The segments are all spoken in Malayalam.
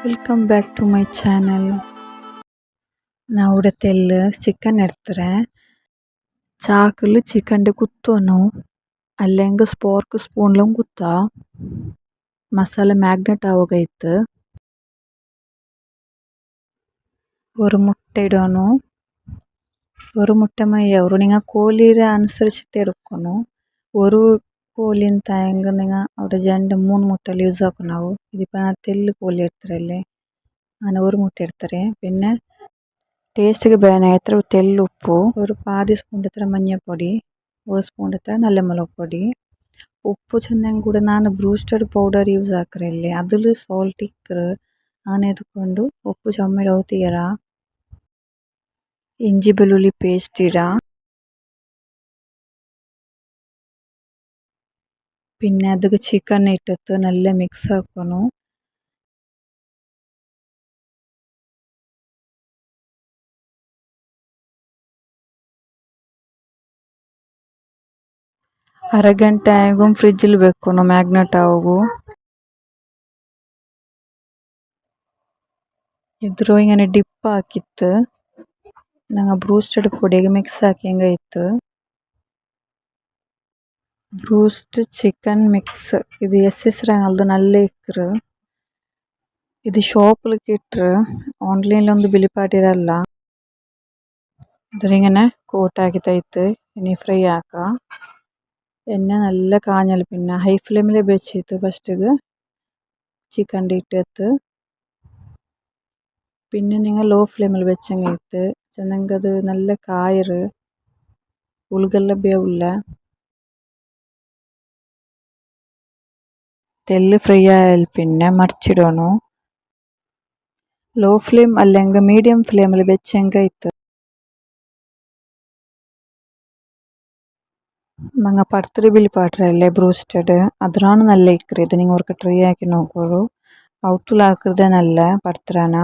Welcome back to my channel. ನಾವು ಉಡತೆಲ್ಲ ಚಿಕನ್ ಎಡ್ತಾರೆ ಚಾಕಲು ಚಿಕನ್ ಕುತ್ತೋನು ಅಲ್ಲೆಂಗ ಸ್ಪೋರ್ಕ್ ಸ್ಪೂನ್ಲಂ ಕುತ್ತ ಮಸಾಲೆ ಮ್ಯಾಗ್ನೆಟ್ ಆವಾಗೈತು ഒരു മുട്ട ഇടണു ഒരു മുട്ട മയ്യವರು നിങ്ങൾ ಕೋಲಿರ ಅನುಸರಿಸಿಟ್ಟು എടുക്കുന്നു ഒരു ಕೋಲಿನ ತಾಯಂಗ നിങ്ങൾ അവിടെ രണ്ട് മൂന്ന് മുട്ട യൂസ് ആക്കും ನಾವು ഇതിപ്പോൾ ഞാൻ തെല്ല് ಕೋಲಿ എടുത്തരല്ലേ അങ്ങനെ ഒരു മുട്ട എടുത്തരെ പിന്നെ ടേസ്റ്റിಗೆ ಬೇನೆ എത്ര തെല്ല് ഉപ്പ് ഒരു പാതി സ്പൂൺ എത്ര മഞ്ഞപ്പൊടി ഒരു സ്പൂൺ എത്ര നല്ല മുളക് പൊടി ഉപ്പ് ചെന്നಂಗೆ ಕೂಡ ನಾನು ಬ್ರೂಸ್ಟರ್ ಪೌಡರ್ ಯೂಸ್ ಆಕರല്ലേ അതിൽ ಸಾಲ್ಟ್ ಇಕ್ಕರು അങ്ങനെ ಎದ್ಕೊಂಡು ಉಪ್ಪು ಚಮ್ಮೆಡ ಹೋಗ್ತೀಯರ ഇഞ്ചി വെളുള്ളി പേസ്റ്റ് ഇടാം പിന്നെ ಅದಕ್ಕೆ ಚಿಕನ್ ಇಟ್ಟಿತ್ತು നല്ല ಮಿಕ್ಸ್ ಆಕೋನು ಅರಗಂಟೆ ಆಗುം ಫ್ರಿಡ್ಜಿಲ್ വെക്കണം ಮ್ಯಾಗ್ನೆಟ್ ആവുകു ಇದ್ರು ಇങ്ങനെ ಡಿಪ್ ಹಾಕಿತ್ತು ನಂಗೆ ಬ್ರೂಸ್ಟೆಡ್ പൊടിಗೆ ಮಿಕ್ಸ್ ആക്കിയെങ്ക ಇತ್ತು ಬ್ರೂಸ್ಟ್ ಚಿಕನ್ ಮಿಕ್ಸ್ ಇದು ಹೆಸರಾಗಲ್ದು ನಲ್ಲೇ ಇಕ್ಕರು ಇದು ഷോപ്പിലൊക്കെ ഇട്ടರು ഓൺലൈനിലൊന്നും ബിലിപ്പാട്ടിരല്ല ഇതിങ്ങനെ കോട്ടാക്കി തയ്ത്ത് ഇനി ഫ്രൈ ആക്കാം എണ്ണ നല്ല കാഞ്ഞാൽ പിന്നെ ഹൈ ഫ്ലെയിമിൽ വെച്ചിട്ട് ഫസ്റ്റ് ചിക്കൻ ഇട്ടിട്ട് പിന്നെ നിങ്ങൾ ലോ ഫ്ലെയിമിൽ വെച്ചെങ്കിട്ട് ചെന്നങ്കത് നല്ല കായറ് ഉൾಗೆಲ್ಲ ಬೇವುಲ್ಲ തെല്ല് ഫ്രൈ ആയാൽ പിന്നെ മറിച്ചിടണു ലോ ഫ്ലെയിം അല്ലെങ്കിൽ മീഡിയം ഫ്ലെയിമിൽ വെച്ചെങ്ക ഇತ್ತು ನಂಗೆ ಪಡ್ತರಿ ಬಿಳಿ ಪಾಟ್ರಲ್ಲೇ ಬ್ರೂಸ್ಟೆಡ್ ಅದ್ರಾನು നല്ല ಇಕ್ಕರಿ ಇದು നിങ്ങൾ ഒരിക്കൽ ട്രൈ ആക്കി നോക്കൂ ഔത്തുലാക്കരുതേ നല്ല പಡ್ತರಾನ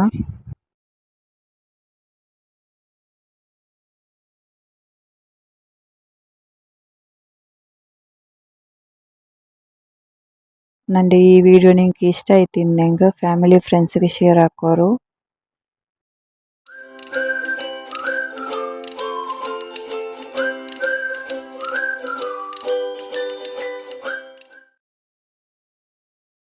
ನಂದು ಈ ವಿಡಿಯೋ ನಿಮಗೆ ಇಷ್ಟ ಆಯ್ತು ಇನ್ನೆಂಗ ಫ್ಯಾಮಿಲಿ ಫ್ರೆಂಡ್ಸ್ಗೆ ಶೇರ್ ಹಾಕೋರು